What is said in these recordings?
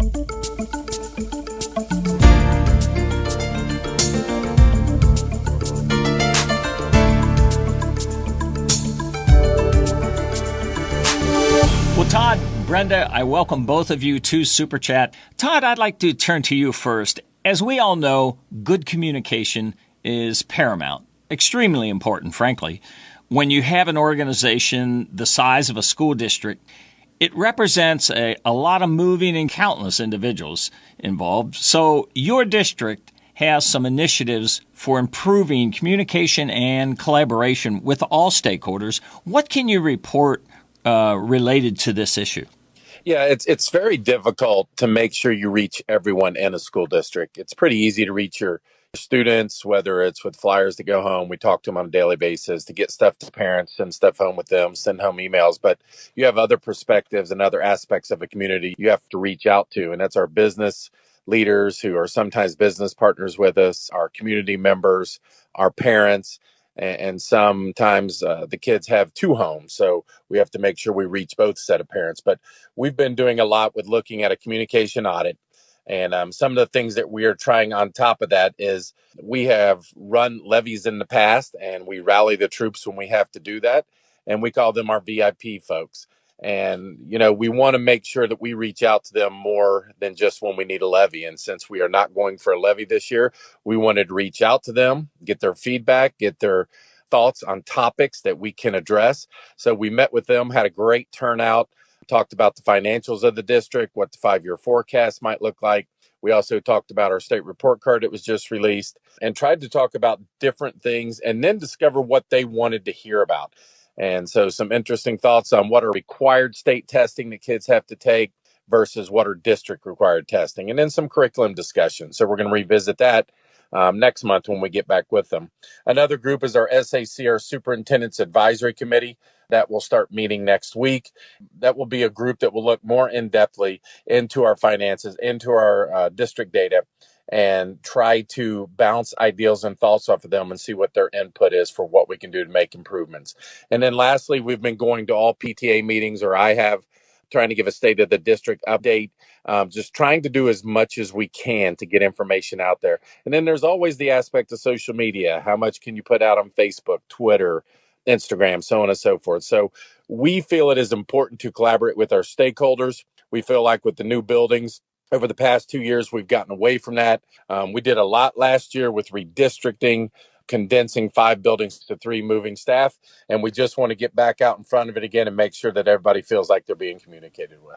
Well, Todd, Brenda, I welcome both of you to SuperChat. Todd, I'd like to turn to you first. As we all know, good communication is paramount, extremely important, frankly. When you have an organization the size of a school district, it represents a lot of moving and countless individuals involved. So your district has some initiatives for improving communication and collaboration with all stakeholders. What can you report related to this issue? Yeah, it's very difficult to make sure you reach everyone in a school district. It's pretty easy to reach your students, whether it's with flyers to go home. We talk to them on a daily basis to get stuff to parents, send stuff home with them, send home emails. But you have other perspectives and other aspects of a community you have to reach out to. And that's our business leaders who are sometimes business partners with us, our community members, our parents. And sometimes the kids have two homes. So we have to make sure we reach both set of parents. But we've been doing a lot with looking at a communication audit. And some of the things that we are trying on top of that is we have run levies in the past and we rally the troops when we have to do that. And we call them our VIP folks. And, we want to make sure that we reach out to them more than just when we need a levy. And since we are not going for a levy this year, we wanted to reach out to them, get their feedback, get their thoughts on topics that we can address. So we met with them, had a great turnout, talked about the financials of the district, what the 5-year forecast might look like. We also talked about our state report card that was just released and tried to talk about different things and then discover what they wanted to hear about. And so some interesting thoughts on what are required state testing that kids have to take versus what are district required testing, and then some curriculum discussion. So we're going to revisit that next month when we get back with them. Another group is our SAC, our Superintendent's Advisory Committee. That will start meeting next week. That will be a group that will look more in-depthly into our finances, into our district data, and try to bounce ideas and thoughts off of them and see what their input is for what we can do to make improvements. And then lastly, we've been going to all PTA meetings, or I have, trying to give a state of the district update, just trying to do as much as we can to get information out there. And then there's always the aspect of social media. How much can you put out on Facebook, Twitter, Instagram, so on and so forth. So we feel it is important to collaborate with our stakeholders. We feel like with the new buildings, over the past 2 years, we've gotten away from that. We did a lot last year with redistricting, condensing 5 buildings to 3, moving staff. And we just want to get back out in front of it again and make sure that everybody feels like they're being communicated with.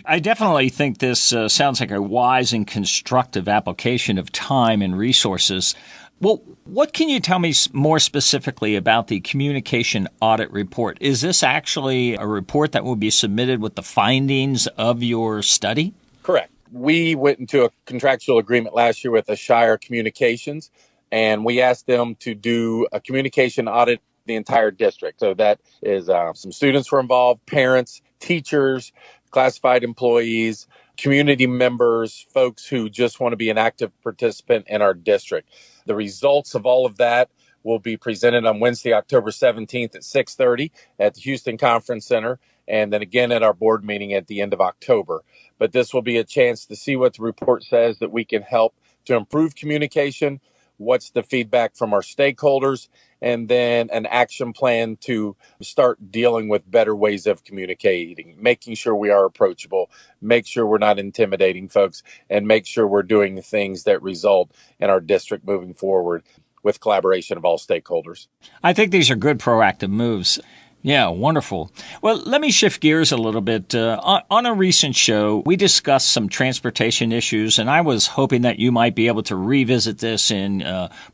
I definitely think this sounds like a wise and constructive application of time and resources. Well, what can you tell me more specifically about the communication audit report? Is this actually a report that will be submitted with the findings of your study? Correct. We went into a contractual agreement last year with Shire Communications, and we asked them to do a communication audit the entire district. So that is some students were involved, parents, teachers, classified employees, community members, folks who just want to be an active participant in our district. The results of all of that will be presented on Wednesday, October 17th at 6:30 at the Houston Conference Center, and then again at our board meeting at the end of October. But this will be a chance to see what the report says that we can help to improve communication, what's the feedback from our stakeholders, and then an action plan to start dealing with better ways of communicating, making sure we are approachable, make sure we're not intimidating folks, and make sure we're doing the things that result in our district moving forward with collaboration of all stakeholders. I think these are good proactive moves. Yeah, wonderful. Well, let me shift gears a little bit. On a recent show, we discussed some transportation issues, and I was hoping that you might be able to revisit this and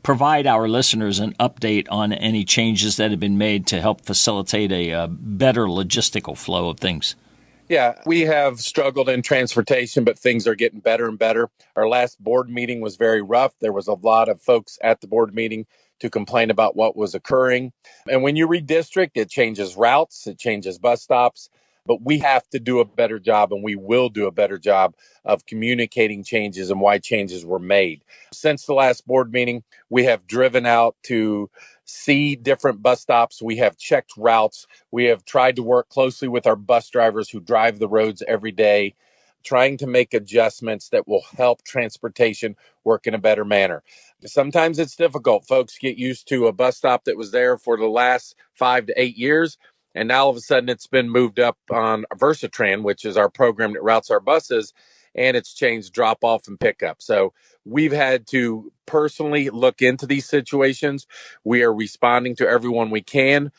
provide our listeners an update on any changes that have been made to help facilitate a better logistical flow of things. Yeah, we have struggled in transportation, but things are getting better and better. Our last board meeting was very rough. There was a lot of folks at the board meeting to complain about what was occurring. And when you redistrict, it changes routes, it changes bus stops, but we have to do a better job, and we will do a better job of communicating changes and why changes were made. Since the last board meeting, we have driven out to see different bus stops. We have checked routes. We have tried to work closely with our bus drivers who drive the roads every day trying to make adjustments that will help transportation work in a better manner. Sometimes it's difficult. Folks get used to a bus stop that was there for the last 5 to 8 years, and now all of a sudden it's been moved up on Versatran, which is our program that routes our buses, and it's changed drop off and pickup. So we've had to personally look into these situations. We are responding to everyone we can,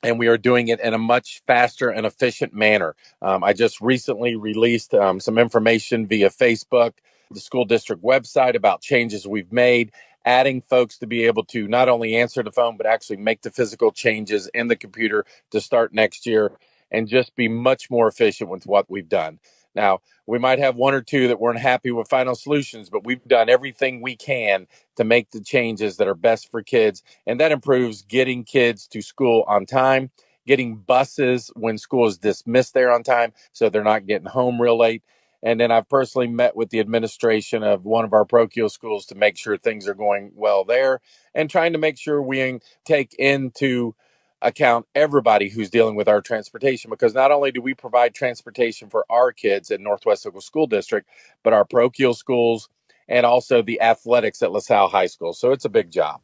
and we are doing it in a much faster and efficient manner. I just recently released some information via Facebook, the school district website, about changes we've made, adding folks to be able to not only answer the phone, but actually make the physical changes in the computer to start next year and just be much more efficient with what we've done. Now, we might have one or two that weren't happy with final solutions, but we've done everything we can to make the changes that are best for kids. And that improves getting kids to school on time, getting buses when school is dismissed there on time, so they're not getting home real late. And then I've personally met with the administration of one of our parochial schools to make sure things are going well there, and trying to make sure we take into account everybody who's dealing with our transportation, because not only do we provide transportation for our kids at Northwest Local School District, but our parochial schools and also the athletics at LaSalle High School. So it's a big job.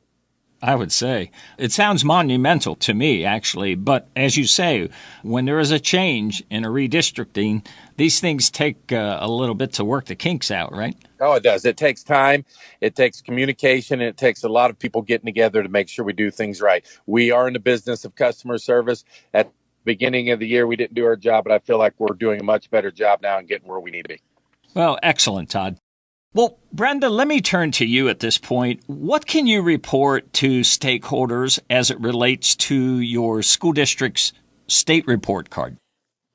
I would say. It sounds monumental to me, actually. But as you say, when there is a change in a redistricting, these things take a little bit to work the kinks out, right? Oh, it does. It takes time. It takes communication. And it takes a lot of people getting together to make sure we do things right. We are in the business of customer service. At the beginning of the year, we didn't do our job, but I feel like we're doing a much better job now and getting where we need to be. Well, excellent, Todd. Well, Brenda, let me turn to you at this point. What can you report to stakeholders as it relates to your school district's state report card?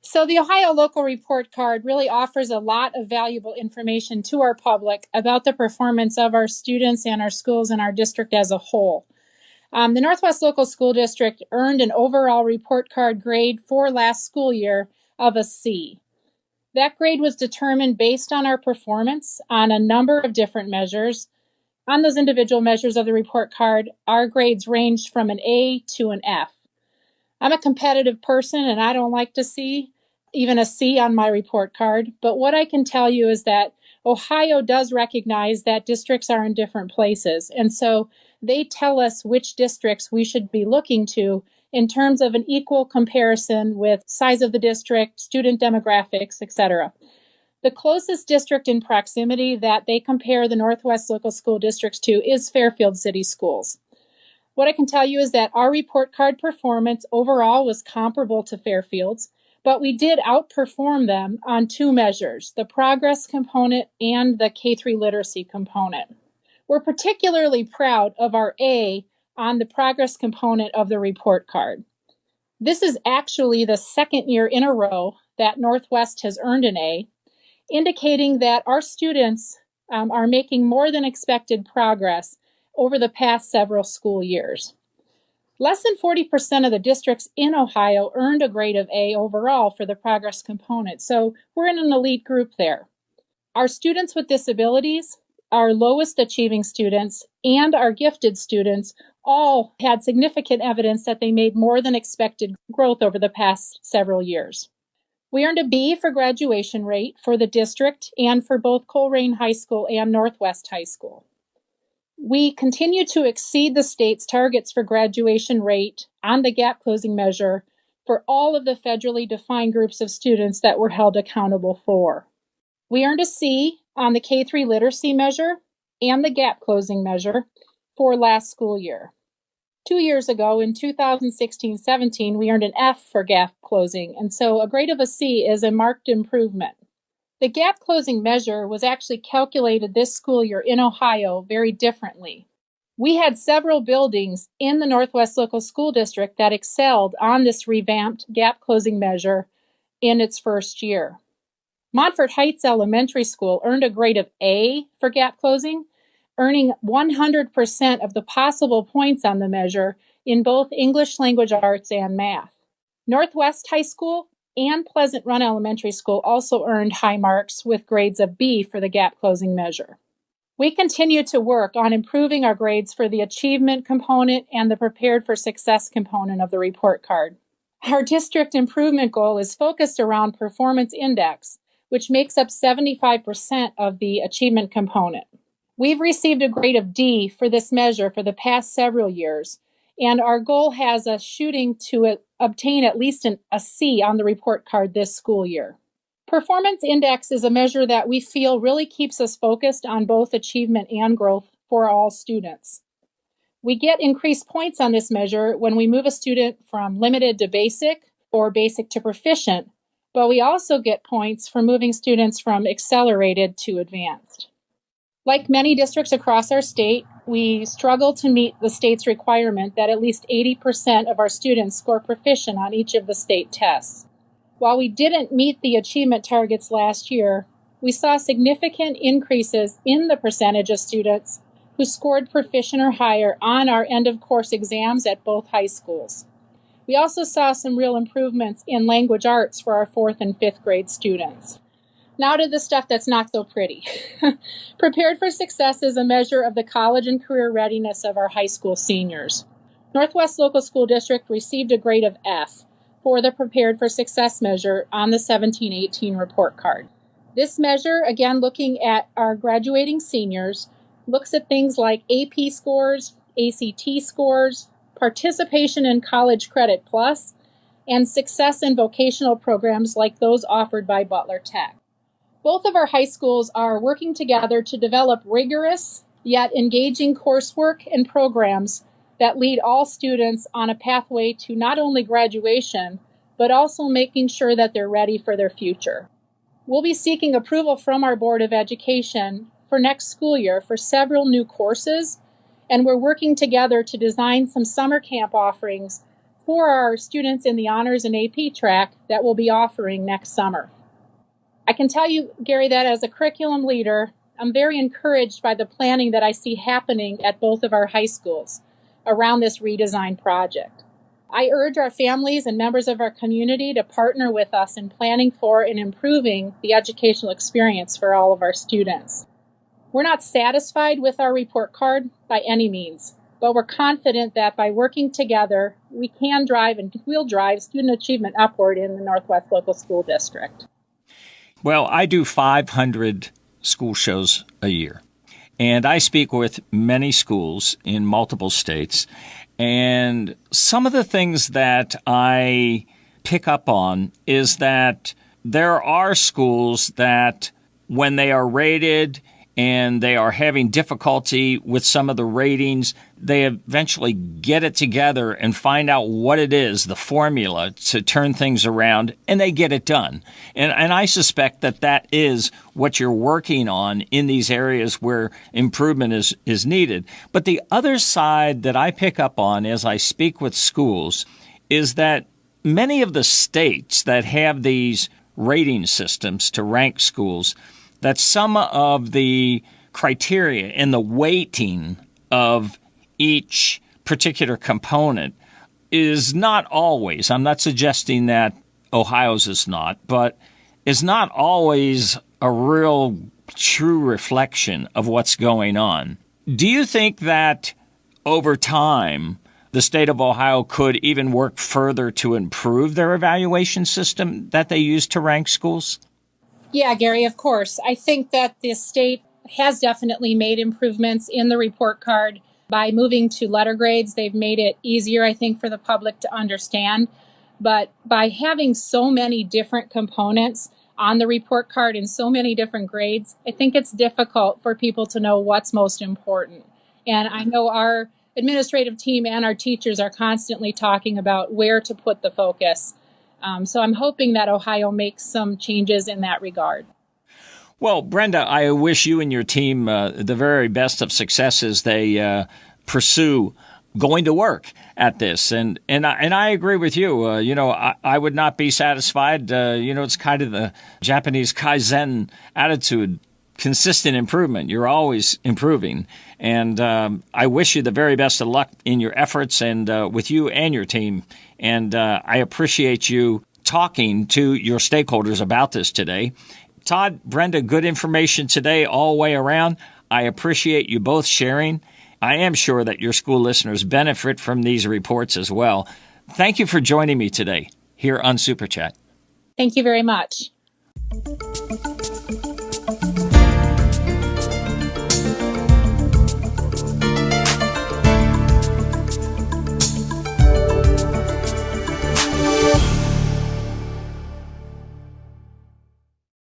So the Ohio Local Report Card really offers a lot of valuable information to our public about the performance of our students and our schools and our district as a whole. The Northwest Local School District earned an overall report card grade for last school year of a C. That grade was determined based on our performance on a number of different measures. On those individual measures of the report card, our grades ranged from an A to an F. I'm a competitive person and I don't like to see even a C on my report card. But what I can tell you is that Ohio does recognize that districts are in different places. And so they tell us which districts we should be looking to in terms of an equal comparison with size of the district, student demographics, etc. The closest district in proximity that they compare the Northwest Local School Districts to is Fairfield City Schools. What I can tell you is that our report card performance overall was comparable to Fairfield's, but we did outperform them on two measures, the progress component and the K-3 literacy component. We're particularly proud of our A on the progress component of the report card. This is actually the second year in a row that Northwest has earned an A, indicating that our students are making more than expected progress over the past several school years. Less than 40% of the districts in Ohio earned a grade of A overall for the progress component, so we're in an elite group there. Our students with disabilities, our lowest achieving students, and our gifted students all had significant evidence that they made more than expected growth over the past several years. We earned a B for graduation rate for the district and for both Colerain High School and Northwest High School. We continue to exceed the state's targets for graduation rate on the gap closing measure for all of the federally defined groups of students that we're held accountable for. We earned a C on the K-3 literacy measure and the gap closing measure for last school year. 2 years ago, in 2016-17, we earned an F for gap closing, and so a grade of a C is a marked improvement. The gap closing measure was actually calculated this school year in Ohio very differently. We had several buildings in the Northwest Local School District that excelled on this revamped gap closing measure in its first year. Montfort Heights Elementary School earned a grade of A for gap closing, earning 100% of the possible points on the measure in both English language arts and math. Northwest High School and Pleasant Run Elementary School also earned high marks with grades of B for the gap closing measure. We continue to work on improving our grades for the achievement component and the prepared for success component of the report card. Our district improvement goal is focused around performance index, which makes up 75% of the achievement component. We've received a grade of D for this measure for the past several years, and our goal has us shooting to obtain at least a C on the report card this school year. Performance index is a measure that we feel really keeps us focused on both achievement and growth for all students. We get increased points on this measure when we move a student from limited to basic or basic to proficient, but we also get points for moving students from accelerated to advanced. Like many districts across our state, we struggle to meet the state's requirement that at least 80% of our students score proficient on each of the state tests. While we didn't meet the achievement targets last year, we saw significant increases in the percentage of students who scored proficient or higher on our end-of-course exams at both high schools. We also saw some real improvements in language arts for our 4th and 5th grade students. Now to the stuff that's not so pretty. Prepared for Success is a measure of the college and career readiness of our high school seniors. Northwest Local School District received a grade of F for the Prepared for Success measure on the 17-18 report card. This measure, again looking at our graduating seniors, looks at things like AP scores, ACT scores, participation in College Credit Plus, and success in vocational programs like those offered by Butler Tech. Both of our high schools are working together to develop rigorous yet engaging coursework and programs that lead all students on a pathway to not only graduation, but also making sure that they're ready for their future. We'll be seeking approval from our Board of Education for next school year for several new courses, and we're working together to design some summer camp offerings for our students in the Honors and AP track that we'll be offering next summer. I can tell you, Gary, that as a curriculum leader, I'm very encouraged by the planning that I see happening at both of our high schools around this redesign project. I urge our families and members of our community to partner with us in planning for and improving the educational experience for all of our students. We're not satisfied with our report card by any means, but we're confident that by working together, we can drive and will drive student achievement upward in the Northwest Local School District. Well, I do 500 school shows a year, and I speak with many schools in multiple states, and some of the things that I pick up on is that there are schools that when they are rated and they are having difficulty with some of the ratings, they eventually get it together and find out what it is, the formula to turn things around, and they get it done. And I suspect that that is what you're working on in these areas where improvement is needed. But the other side that I pick up on as I speak with schools is that many of the states that have these rating systems to rank schools, that some of the criteria and the weighting of each particular component is not always, I'm not suggesting that Ohio's is not, but is not always a real true reflection of what's going on. Do you think that over time, the state of Ohio could even work further to improve their evaluation system that they use to rank schools? Yeah, Gary, of course. I think that the state has definitely made improvements in the report card by moving to letter grades. They've made it easier, I think, for the public to understand. But by having so many different components on the report card in so many different grades, I think it's difficult for people to know what's most important. And I know our administrative team and our teachers are constantly talking about where to put the focus. So I'm hoping that Ohio makes some changes in that regard. Well, Brenda, I wish you and your team the very best of success as they pursue going to work at this. And I agree with you. I would not be satisfied. It's kind of the Japanese Kaizen attitude, consistent improvement. You're always improving. And I wish you the very best of luck in your efforts and with you and your team. And I appreciate you talking to your stakeholders about this today. Todd, Brenda, good information today all the way around. I appreciate you both sharing. I am sure that your school listeners benefit from these reports as well. Thank you for joining me today here on SuperChat. Thank you very much.